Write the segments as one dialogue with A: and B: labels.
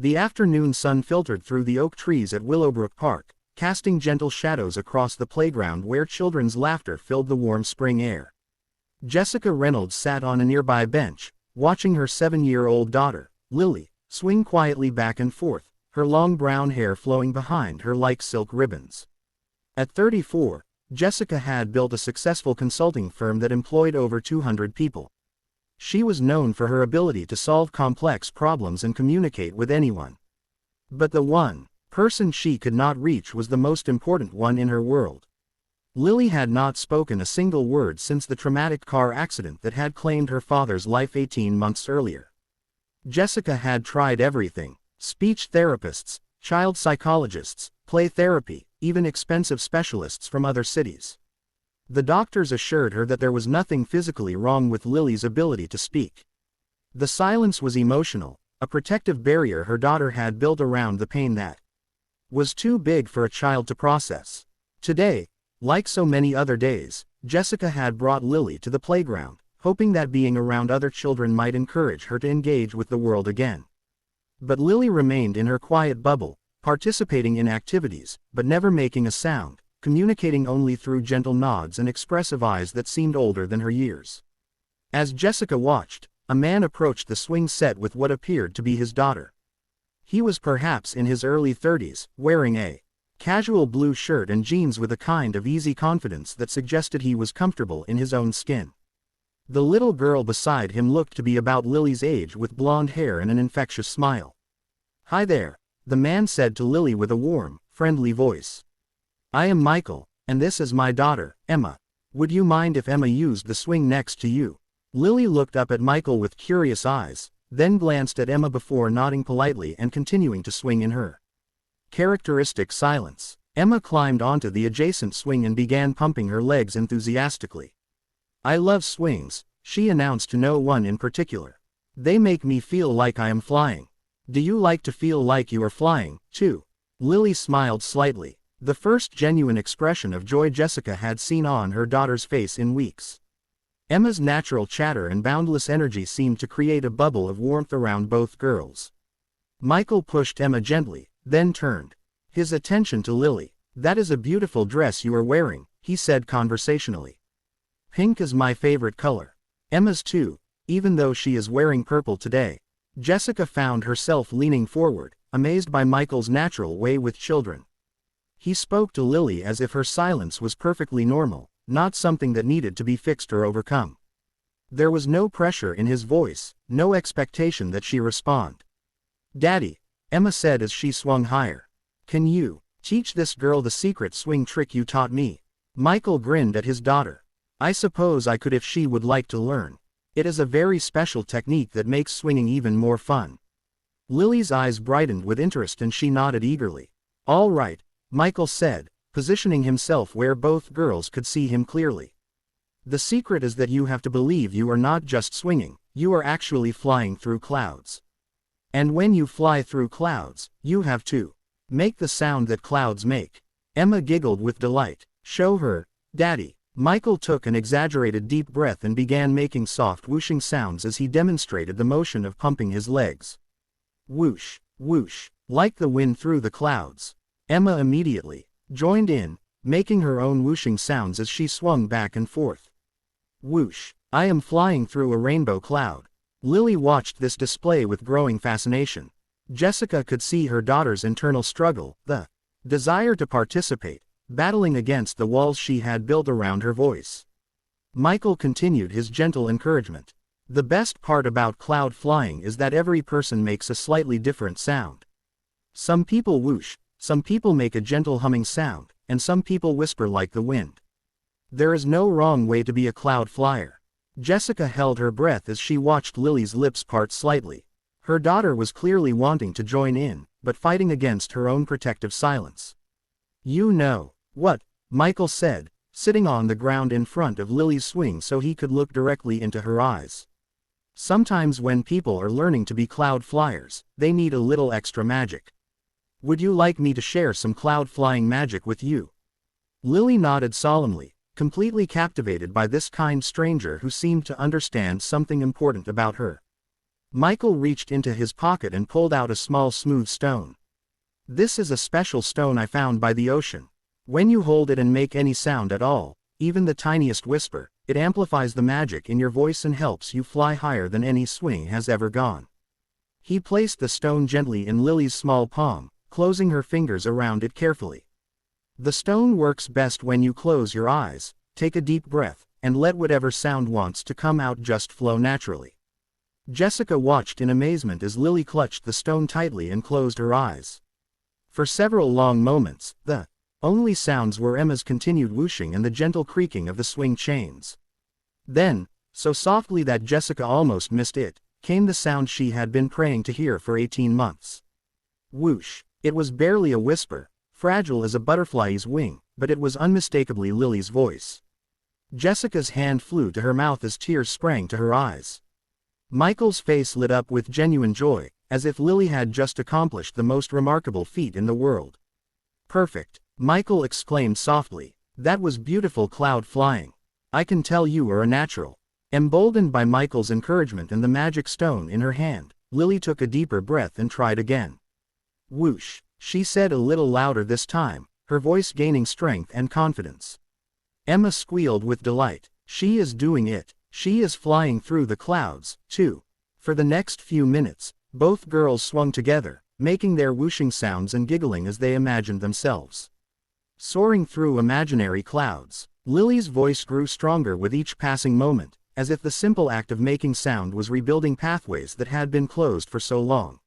A: The afternoon sun filtered through the oak trees at Willowbrook Park, casting gentle shadows across the playground where children's laughter filled the warm spring air. Jessica Reynolds sat on a nearby bench, watching her 7-year-old daughter, Lily, swing quietly back and forth, her long brown hair flowing behind her like silk ribbons. At 34, Jessica had built a successful consulting firm that employed over 200 people. She was known for her ability to solve complex problems and communicate with anyone. But the one person she could not reach was the most important one in her world. Lily had not spoken a single word since the traumatic car accident that had claimed her father's life 18 months earlier. Jessica had tried everything: speech therapists, child psychologists, play therapy, even expensive specialists from other cities. The doctors assured her that there was nothing physically wrong with Lily's ability to speak. The silence was emotional, a protective barrier her daughter had built around the pain that was too big for a child to process. Today, like so many other days, Jessica had brought Lily to the playground, hoping that being around other children might encourage her to engage with the world again. But Lily remained in her quiet bubble, participating in activities, but never making a sound, communicating only through gentle nods and expressive eyes that seemed older than her years. As Jessica watched, a man approached the swing set with what appeared to be his daughter. He was perhaps in his early 30s, wearing a casual blue shirt and jeans with a kind of easy confidence that suggested he was comfortable in his own skin. The little girl beside him looked to be about Lily's age with blonde hair and an infectious smile. "Hi there," the man said to Lily with a warm, friendly voice. "I am Michael, and this is my daughter, Emma. Would you mind if Emma used the swing next to you?" Lily looked up at Michael with curious eyes, then glanced at Emma before nodding politely and continuing to swing in her characteristic silence. Emma climbed onto the adjacent swing and began pumping her legs enthusiastically. "I love swings," she announced to no one in particular. "They make me feel like I am flying. Do you like to feel like you are flying, too?" Lily smiled slightly, the first genuine expression of joy Jessica had seen on her daughter's face in weeks. Emma's natural chatter and boundless energy seemed to create a bubble of warmth around both girls. Michael pushed Emma gently, then turned his attention to Lily. "That is a beautiful dress you are wearing," he said conversationally. "Pink is my favorite color. Emma's too, even though she is wearing purple today." Jessica found herself leaning forward, amazed by Michael's natural way with children. He spoke to Lily as if her silence was perfectly normal, not something that needed to be fixed or overcome. There was no pressure in his voice, no expectation that she respond. "Daddy," Emma said as she swung higher, "can you teach this girl the secret swing trick you taught me?" Michael grinned at his daughter. "I suppose I could if she would like to learn. It is a very special technique that makes swinging even more fun." Lily's eyes brightened with interest and she nodded eagerly. "All right," Michael said, positioning himself where both girls could see him clearly. "The secret is that you have to believe you are not just swinging, you are actually flying through clouds. And when you fly through clouds, you have to make the sound that clouds make." Emma giggled with delight. "Show her, Daddy." Michael took an exaggerated deep breath and began making soft whooshing sounds as he demonstrated the motion of pumping his legs. Whoosh, whoosh, like the wind through the clouds. Emma immediately joined in, making her own whooshing sounds as she swung back and forth. Whoosh, I am flying through a rainbow cloud. Lily watched this display with growing fascination. Jessica could see her daughter's internal struggle, the desire to participate, battling against the walls she had built around her voice. Michael continued his gentle encouragement. "The best part about cloud flying is that every person makes a slightly different sound. Some people whoosh, some people make a gentle humming sound, and some people whisper like the wind. There is no wrong way to be a cloud flyer." Jessica held her breath as she watched Lily's lips part slightly. Her daughter was clearly wanting to join in, but fighting against her own protective silence. "You know what?" Michael said, sitting on the ground in front of Lily's swing so he could look directly into her eyes. "Sometimes when people are learning to be cloud flyers, they need a little extra magic. Would you like me to share some cloud flying magic with you?" Lily nodded solemnly, completely captivated by this kind stranger who seemed to understand something important about her. Michael reached into his pocket and pulled out a small smooth stone. This is a special stone I found by the ocean. When you hold it and make any sound at all, even the tiniest whisper, it amplifies the magic in your voice and helps you fly higher than any swing has ever gone. He placed the stone gently in Lily's small palm, closing her fingers around it carefully. The stone works best when you close your eyes, take a deep breath, and let whatever sound wants to come out just flow naturally. Jessica watched in amazement as Lily clutched the stone tightly and closed her eyes. For several long moments, the only sounds were Emma's continued whooshing and the gentle creaking of the swing chains. Then, so softly that Jessica almost missed it, came the sound she had been praying to hear for 18 months. Whoosh! It was barely a whisper, fragile as a butterfly's wing, but it was unmistakably Lily's voice. Jessica's hand flew to her mouth as tears sprang to her eyes. Michael's face lit up with genuine joy, as if Lily had just accomplished the most remarkable feat in the world. Perfect, Michael exclaimed softly. That was beautiful cloud flying. I can tell you are a natural. Emboldened by Michael's encouragement and the magic stone in her hand, Lily took a deeper breath and tried again. Whoosh, she said a little louder this time, her voice gaining strength and confidence. Emma squealed with delight. She is doing it. She is flying through the clouds, too. For the next few minutes, both girls swung together, making their whooshing sounds and giggling as they imagined themselves soaring through imaginary clouds. Lily's voice grew stronger with each passing moment, as if the simple act of making sound was rebuilding pathways that had been closed for so long.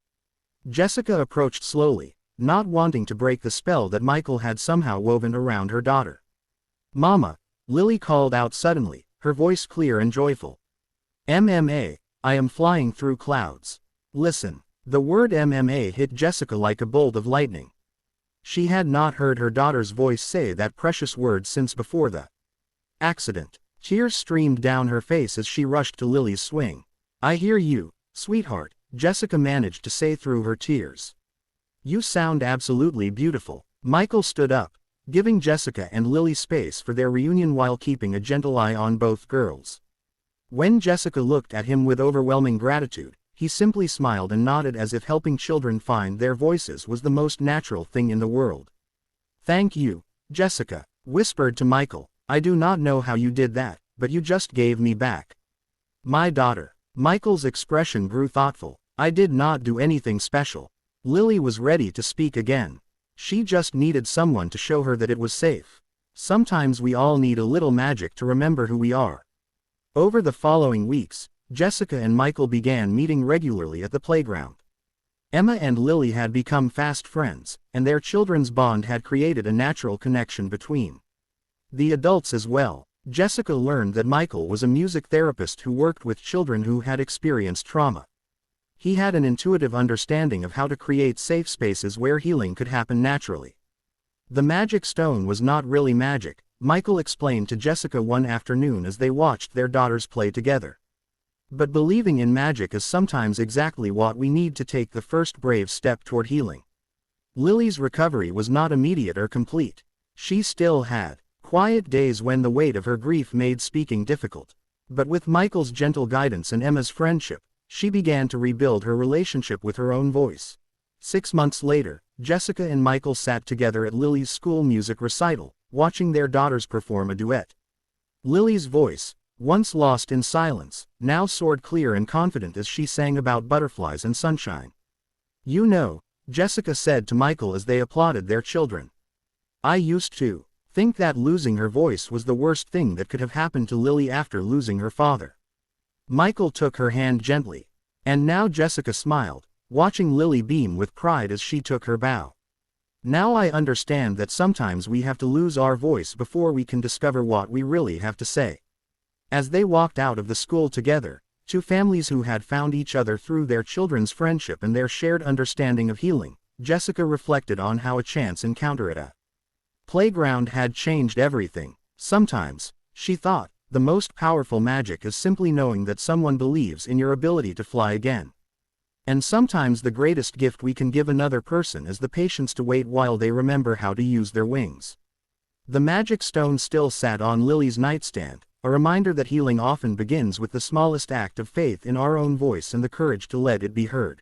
A: Jessica approached slowly, not wanting to break the spell that Michael had somehow woven around her daughter. Mama, Lily called out suddenly, her voice clear and joyful. MMA, I am flying through clouds. Listen. The word MMA hit Jessica like a bolt of lightning. She had not heard her daughter's voice say that precious word since before the accident. Tears streamed down her face as she rushed to Lily's swing. I hear you, sweetheart, Jessica managed to say through her tears. You sound absolutely beautiful. Michael stood up, giving Jessica and Lily space for their reunion while keeping a gentle eye on both girls. When Jessica looked at him with overwhelming gratitude, he simply smiled and nodded as if helping children find their voices was the most natural thing in the world. Thank you, Jessica whispered to Michael. I do not know how you did that, but you just gave me back my daughter. Michael's expression grew thoughtful. I did not do anything special. Lily was ready to speak again. She just needed someone to show her that it was safe. Sometimes we all need a little magic to remember who we are. Over the following weeks, Jessica and Michael began meeting regularly at the playground. Emma and Lily had become fast friends, and their children's bond had created a natural connection between the adults as well. Jessica learned that Michael was a music therapist who worked with children who had experienced trauma. He had an intuitive understanding of how to create safe spaces where healing could happen naturally. The magic stone was not really magic, Michael explained to Jessica one afternoon as they watched their daughters play together. But believing in magic is sometimes exactly what we need to take the first brave step toward healing. Lily's recovery was not immediate or complete. She still had quiet days when the weight of her grief made speaking difficult. But with Michael's gentle guidance and Emma's friendship, she began to rebuild her relationship with her own voice. 6 months later, Jessica and Michael sat together at Lily's school music recital, watching their daughters perform a duet. Lily's voice, once lost in silence, now soared clear and confident as she sang about butterflies and sunshine. You know, Jessica said to Michael as they applauded their children. I used to think that losing her voice was the worst thing that could have happened to Lily after losing her father. Michael took her hand gently. And now Jessica smiled, watching Lily beam with pride as she took her bow. Now I understand that sometimes we have to lose our voice before we can discover what we really have to say. As they walked out of the school together, two families who had found each other through their children's friendship and their shared understanding of healing, Jessica reflected on how a chance encounter at a playground had changed everything. Sometimes, she thought, the most powerful magic is simply knowing that someone believes in your ability to fly again. And sometimes the greatest gift we can give another person is the patience to wait while they remember how to use their wings. The magic stone still sat on Lily's nightstand, a reminder that healing often begins with the smallest act of faith in our own voice and the courage to let it be heard.